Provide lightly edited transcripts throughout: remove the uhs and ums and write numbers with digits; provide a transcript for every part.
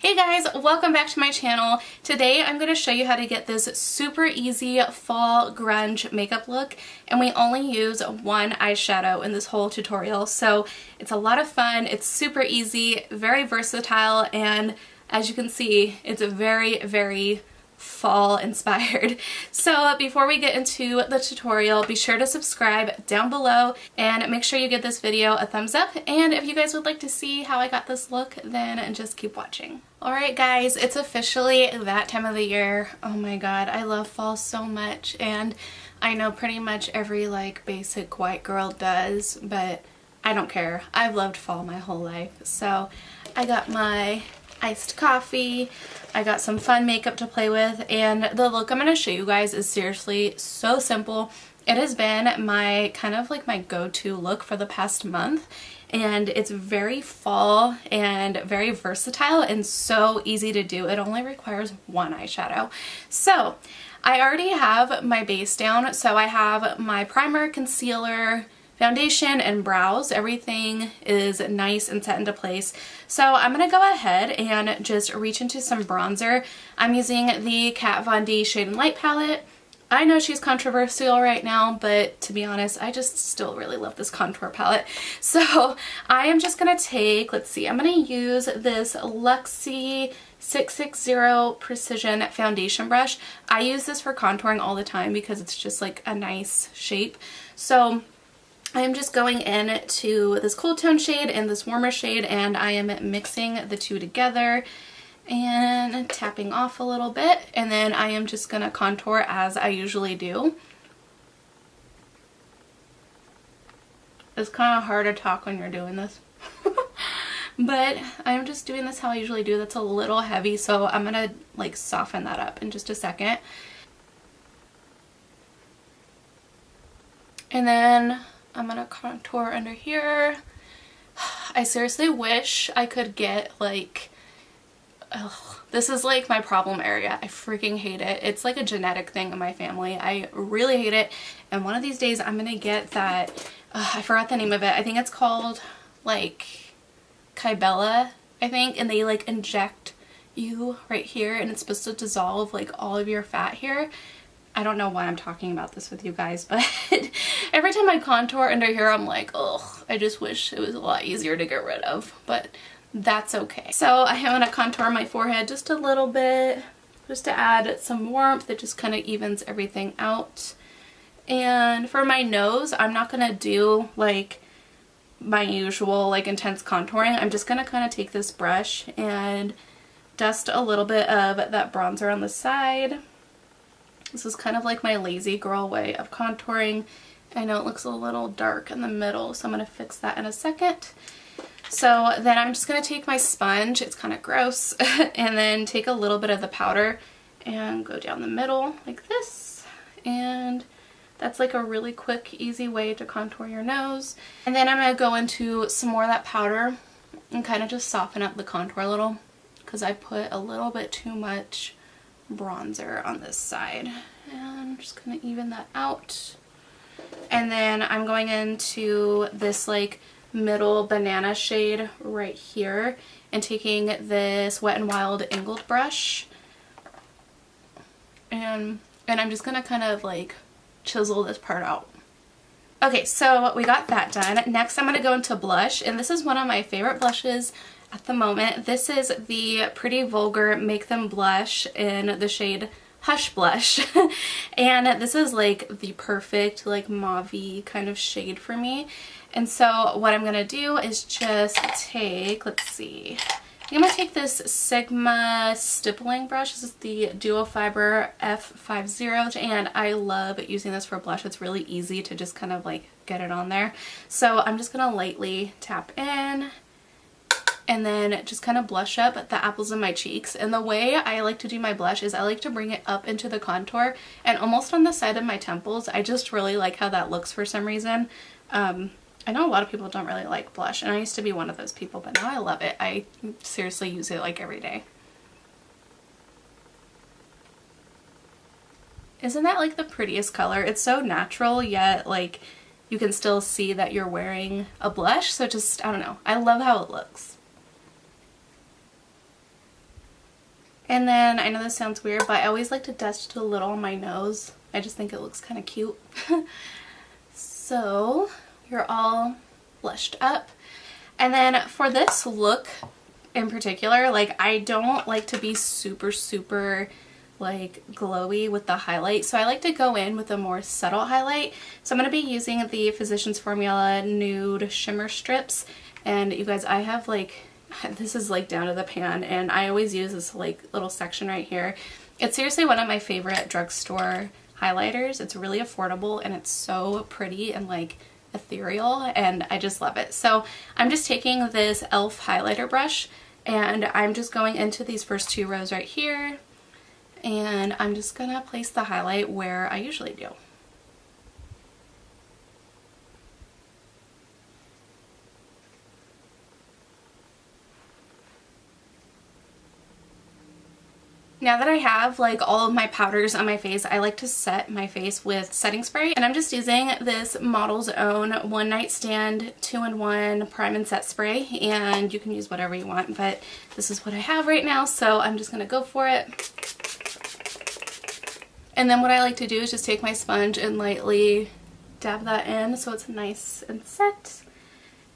Hey guys, welcome back to my channel. Today I'm going to show you how to get this super easy fall grunge makeup look, and we only use one eyeshadow in this whole tutorial, so it's a lot of fun, it's super easy, very versatile, and as you can see, it's very fall inspired. So before we get into the tutorial, be sure to subscribe down below and make sure you give this video a thumbs up, and if you guys would like to see how I got this look, then just keep watching. Alright guys, it's officially that time of the year. Oh my god, I love fall so much, and I know pretty much every basic white girl does, but I don't care. I've loved fall my whole life. So I got my iced coffee, I got some fun makeup to play with, and the look I'm going to show you guys is seriously so simple. It has been my kind of my go-to look for the past month, and it's very fall and very versatile and so easy to do. It only requires one eyeshadow. So I already have my base down, so I have my primer, concealer, foundation, and brows. Everything is nice and set into place. So I'm going to go ahead and just reach into some bronzer. I'm using the Kat Von D Shade and Light palette. I know she's controversial right now, but to be honest, I just still really love this contour palette. So I am just going to take, let's see, I'm going to use this Luxie 660 Precision Foundation Brush. I use this for contouring all the time because it's just a nice shape. So I am just going in to this cool tone shade and this warmer shade, and I am mixing the two together and tapping off a little bit, and then I am just going to contour as I usually do. It's kind of hard to talk when you're doing this. But I'm just doing this how I usually do. That's a little heavy, so I'm going to soften that up in just a second. And then I'm going to contour under here. I seriously wish I could get this is my problem area. I freaking hate it. It's a genetic thing in my family. I really hate it. And one of these days I'm going to get that, I forgot the name of it. I think it's called Kybella, I think. And they inject you right here, and it's supposed to dissolve all of your fat here. I don't know why I'm talking about this with you guys, but every time I contour under here, I'm oh, I just wish it was a lot easier to get rid of, but that's okay. So I am going to contour my forehead just a little bit, just to add some warmth. It just kind of evens everything out. And for my nose, I'm not going to do my usual intense contouring. I'm just going to kind of take this brush and dust a little bit of that bronzer on the side. This is kind of my lazy girl way of contouring. I know it looks a little dark in the middle, so I'm going to fix that in a second. So then I'm just going to take my sponge, it's kind of gross, and then take a little bit of the powder and go down the middle like this. And that's a really quick, easy way to contour your nose. And then I'm going to go into some more of that powder and kind of just soften up the contour a little, because I put a little bit too much bronzer on this side, and I'm just gonna even that out. And then I'm going into this middle banana shade right here and taking this Wet n Wild angled brush, and I'm just gonna kind of chisel this part out. Okay, so we got that done. Next I'm gonna go into blush, and this is one of my favorite blushes at the moment. This is the Pretty Vulgar Make Them Blush in the shade Hush Blush. And this is the perfect mauve-y kind of shade for me. And so what I'm going to do is just take, let's see, I'm going to take this Sigma stippling brush. This is the Duo Fiber F50, and I love using this for blush. It's really easy to just kind of get it on there. So I'm just going to lightly tap in and then just kind of blush up the apples in my cheeks. And the way I like to do my blush is I like to bring it up into the contour and almost on the side of my temples. I just really like how that looks for some reason. I know a lot of people don't really like blush, and I used to be one of those people, but now I love it. I seriously use it every day. Isn't that the prettiest color? It's so natural, yet you can still see that you're wearing a blush. So just, I don't know, I love how it looks. And then, I know this sounds weird, but I always like to dust a little on my nose. I just think it looks kind of cute. So, you're all blushed up. And then for this look in particular, like, I don't like to be super like glowy with the highlight, so I like to go in with a more subtle highlight. So I'm going to be using the Physicians Formula Nude Shimmer Strips, and you guys, I have like, this is like down to the pan, and I always use this like little section right here. It's seriously one of my favorite drugstore highlighters. It's really affordable and it's so pretty and like ethereal, and I just love it. So I'm just taking this e.l.f. highlighter brush, and I'm just going into these first 2 rows right here, and I'm just gonna place the highlight where I usually do. Now that I have like all of my powders on my face, I like to set my face with setting spray, and I'm just using this Model's Own One Night Stand 2-in-1 Prime and Set Spray, and you can use whatever you want, but this is what I have right now, so I'm just gonna go for it. And then what I like to do is just take my sponge and lightly dab that in so it's nice and set.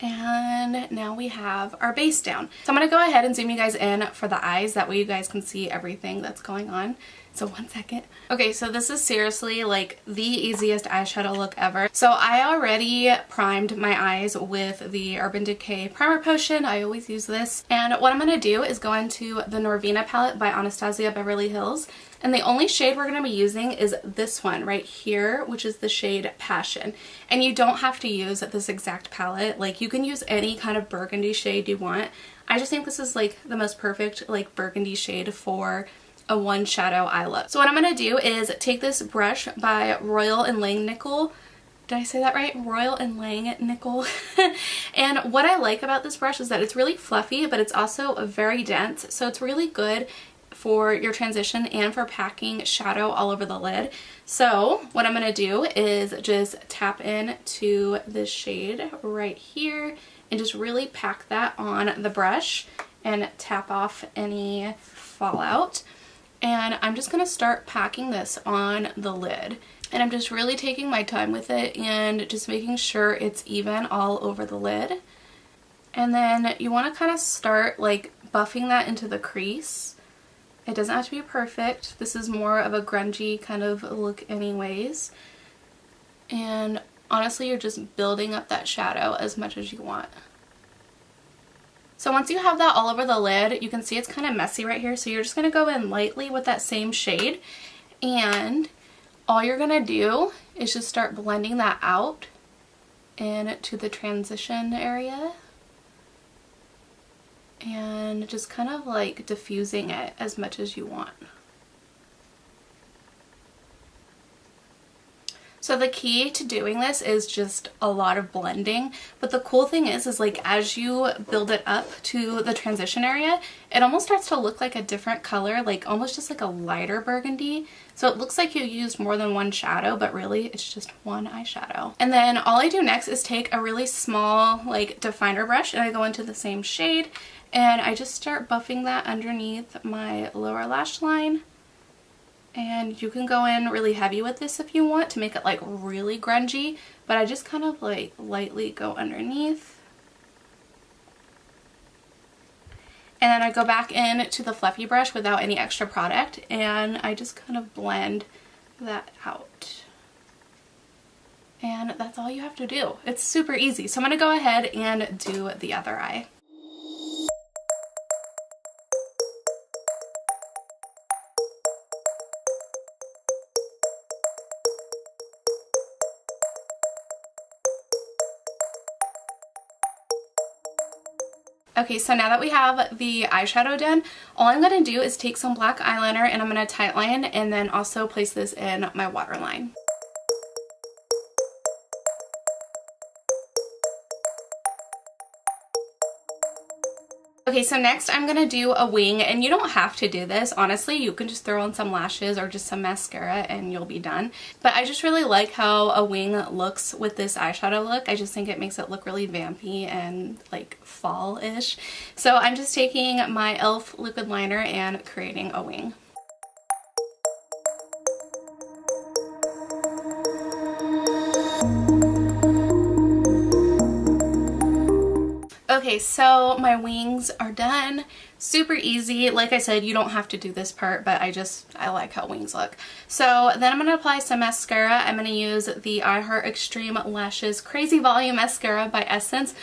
And now we have our base down. So I'm going to go ahead and zoom you guys in for the eyes. That way you guys can see everything that's going on. So 1 second. Okay, so this is seriously like the easiest eyeshadow look ever. So I already primed my eyes with the Urban Decay Primer Potion. I always use this. And what I'm going to do is go into the Norvina palette by Anastasia Beverly Hills. And the only shade we're going to be using is this one right here, which is the shade Passion. And you don't have to use this exact palette. Like, you can use any kind of burgundy shade you want. I just think this is like the most perfect like burgundy shade for a one shadow eye look. So what I'm going to do is take this brush by Royal and Langnickel. Did I say that right? Royal and Langnickel. And what I like about this brush is that it's really fluffy, but it's also very dense. So it's really good for your transition and for packing shadow all over the lid. So what I'm going to do is just tap in to this shade right here and just really pack that on the brush and tap off any fallout. And I'm just going to start packing this on the lid. And I'm just really taking my time with it and just making sure it's even all over the lid. And then you want to kind of start like buffing that into the crease. It doesn't have to be perfect. This is more of a grungy kind of look anyways. And honestly, you're just building up that shadow as much as you want. So once you have that all over the lid, you can see it's kind of messy right here. So you're just going to go in lightly with that same shade. And all you're going to do is just start blending that out into the transition area. And just kind of like diffusing it as much as you want. So the key to doing this is just a lot of blending, but the cool thing is like as you build it up to the transition area, it almost starts to look like a different color, like almost just like a lighter burgundy. So it looks like you used more than one shadow, but really it's just one eyeshadow. And then all I do next is take a really small like definer brush, and I go into the same shade, and I just start buffing that underneath my lower lash line. And you can go in really heavy with this if you want to make it like really grungy, but I just kind of like lightly go underneath. And then I go back in to the fluffy brush without any extra product, and I just kind of blend that out. And that's all you have to do. It's super easy. So I'm going to go ahead and do the other eye. Okay, so now that we have the eyeshadow done, all I'm going to do is take some black eyeliner and I'm going to tightline and then also place this in my waterline. Okay, so next I'm gonna do a wing, and you don't have to do this. Honestly, you can just throw on some lashes or just some mascara and you'll be done. But I just really like how a wing looks with this eyeshadow look. I just think it makes it look really vampy and like fall-ish. So I'm just taking my e.l.f. liquid liner and creating a wing. Okay, so my wings are done. Super easy. Like I said, you don't have to do this part, but I like how wings look. So then I'm going to apply some mascara. I'm going to use the I Heart Extreme Lashes Crazy Volume Mascara by Essence.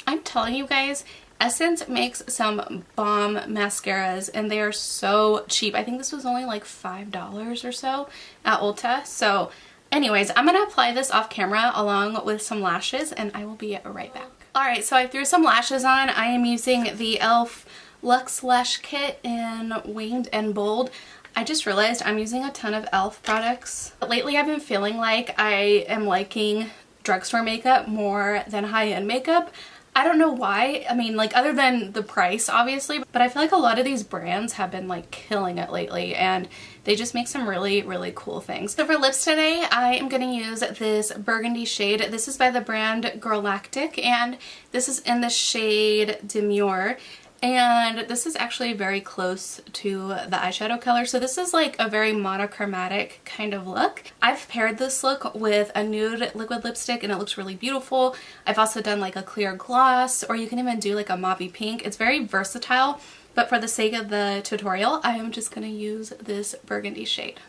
I'm telling you guys, Essence makes some bomb mascaras and they are so cheap. I think this was only like $5 or so at Ulta. So anyways, I'm going to apply this off camera along with some lashes and I will be right back. Alright, so I threw some lashes on. I am using the e.l.f. Luxe Lash Kit in Winged and Bold. I just realized I'm using a ton of e.l.f. products. Lately I've been feeling like I am liking drugstore makeup more than high-end makeup. I don't know why. I mean, like, other than the price, obviously, but I feel like a lot of these brands have been like killing it lately and they just make some really, really cool things. So for lips today, I am going to use this burgundy shade. This is by the brand Girlactik and this is in the shade Demure. And this is actually very close to the eyeshadow color. So this is like a very monochromatic kind of look. I've paired this look with a nude liquid lipstick and it looks really beautiful. I've also done like a clear gloss, or you can even do like a mauvey pink. It's very versatile, but for the sake of the tutorial, I am just going to use this burgundy shade.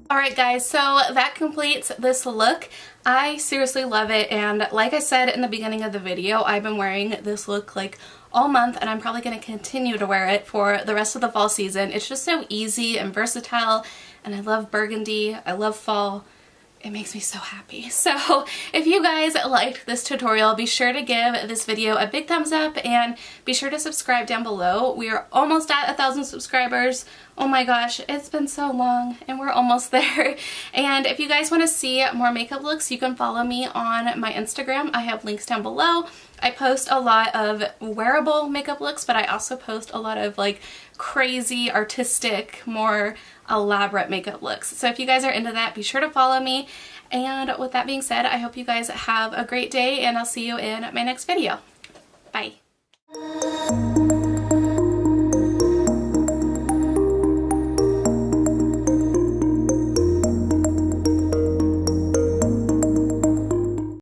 Alright guys, so that completes this look. I seriously love it, and like I said in the beginning of the video, I've been wearing this look like all month and I'm probably going to continue to wear it for the rest of the fall season. It's just so easy and versatile, and I love burgundy, I love fall. It makes me so happy. So if you guys liked this tutorial, be sure to give this video a big thumbs up and be sure to subscribe down below. We are almost at 1,000 subscribers. Oh my gosh, it's been so long and we're almost there. And if you guys want to see more makeup looks, you can follow me on my Instagram. I have links down below. I post a lot of wearable makeup looks, but I also post a lot of like crazy, artistic, more elaborate makeup looks. So if you guys are into that, be sure to follow me. And with that being said, I hope you guys have a great day and I'll see you in my next video. Bye.